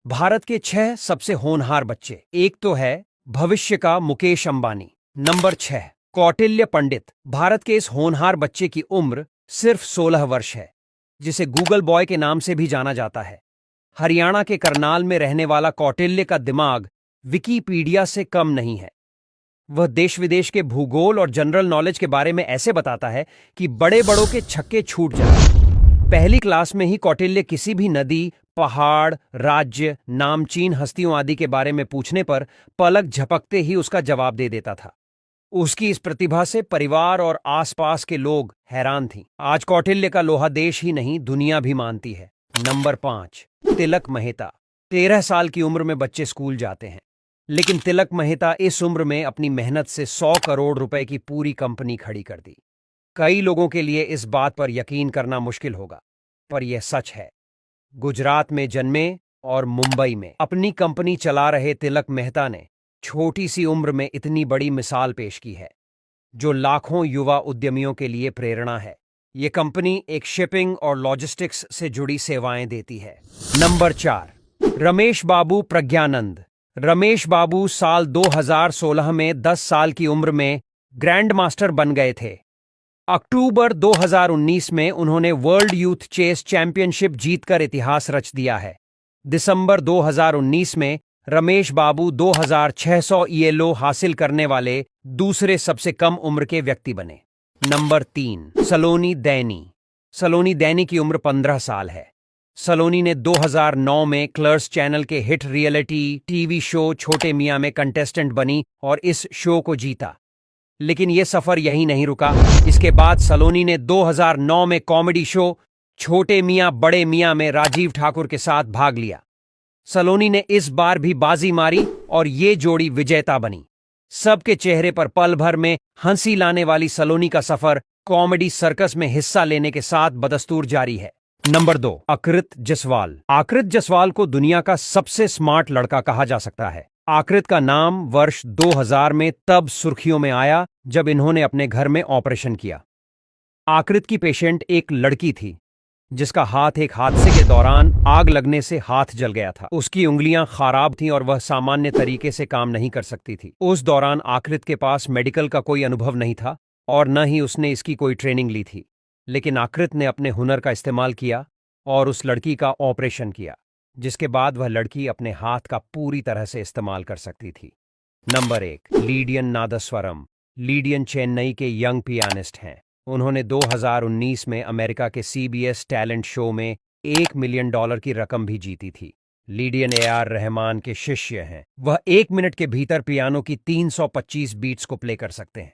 भारत के 6 सबसे होनहार बच्चे। एक तो है भविष्य का मुकेश अंबानी। नंबर 6, कौटिल्य पंडित। भारत के इस होनहार बच्चे की उम्र सिर्फ 16 वर्ष है, जिसे गूगल बॉय के नाम से भी जाना जाता है। हरियाणा के करनाल में रहने वाला कौटिल्य का दिमाग विकिपीडिया से कम नहीं है। वह देश विदेश के भूगोल और जनरल नॉलेज के बारे में ऐसे बताता है कि बड़े बड़ों के छक्के छूट जाए। पहली क्लास में ही कौटिल्य किसी भी नदी, पहाड़, राज्य, नामचीन हस्तियों आदि के बारे में पूछने पर पलक झपकते ही उसका जवाब दे देता था। उसकी इस प्रतिभा से परिवार और आसपास के लोग हैरान थीं। आज कौटिल्य का लोहा देश ही नहीं, दुनिया भी मानती है। नंबर 5, तिलक मेहता। 13 साल की उम्र में बच्चे स्कूल जाते हैं, लेकिन तिलक मेहता इस उम्र में अपनी मेहनत से 100 करोड़ रुपए की पूरी कंपनी खड़ी कर दी। कई लोगों के लिए इस बात पर यकीन करना मुश्किल होगा, पर यह सच है। गुजरात में जन्मे और मुंबई में अपनी कंपनी चला रहे तिलक मेहता ने छोटी सी उम्र में इतनी बड़ी मिसाल पेश की है, जो लाखों युवा उद्यमियों के लिए प्रेरणा है। ये कंपनी एक शिपिंग और लॉजिस्टिक्स से जुड़ी सेवाएं देती है। नंबर 4, रमेश बाबू प्रज्ञानंद। रमेश बाबू साल 2016 में 10 साल की उम्र में ग्रैंड मास्टर बन गए थे। अक्टूबर 2019 में उन्होंने वर्ल्ड यूथ चेस चैंपियनशिप जीतकर इतिहास रच दिया है। दिसंबर 2019 में रमेश बाबू 2600 ईएलओ हासिल करने वाले दूसरे सबसे कम उम्र के व्यक्ति बने। नंबर 3, सलोनी दैनी। सलोनी दैनी की उम्र 15 साल है। सलोनी ने 2009 में क्लर्स चैनल के हिट रियलिटी टीवी शो छोटे मियां में कंटेस्टेंट बनी और इस शो को जीता। लेकिन यह सफर यहीं नहीं रुका। इसके बाद सलोनी ने 2009 में कॉमेडी शो छोटे मियां बड़े मियां में राजीव ठाकुर के साथ भाग लिया। सलोनी ने इस बार भी बाजी मारी और ये जोड़ी विजेता बनी। सबके चेहरे पर पल भर में हंसी लाने वाली सलोनी का सफर कॉमेडी सर्कस में हिस्सा लेने के साथ बदस्तूर जारी है। नंबर 2, आकृत जसवाल। आकृत जसवाल को दुनिया का सबसे स्मार्ट लड़का कहा जा सकता है। आकृत का नाम वर्ष 2000 में तब सुर्खियों में आया जब इन्होंने अपने घर में ऑपरेशन किया। आकृत की पेशेंट एक लड़की थी, जिसका हाथ एक हादसे के दौरान आग लगने से हाथ जल गया था। उसकी उंगलियां खराब थीं और वह सामान्य तरीके से काम नहीं कर सकती थी। उस दौरान आकृत के पास मेडिकल का कोई अनुभव नहीं था और न ही उसने इसकी कोई ट्रेनिंग ली थी। लेकिन आकृत ने अपने हुनर का इस्तेमाल किया और उस लड़की का ऑपरेशन किया, जिसके बाद वह लड़की अपने हाथ का पूरी तरह से इस्तेमाल कर सकती थी। Number 1, Lydian Nadaswaram. Lydian Chennai के यंग पियानिस्ट हैं। उन्होंने 2019 में अमेरिका के CBS टैलेंट शो में $1 मिलियन की रकम भी जीती थी। लीडियन AR रहमान के शिष्य हैं। वह 1 मिनट के भीतर पियानो की 325 बीट्स को प्ले कर सकते हैं।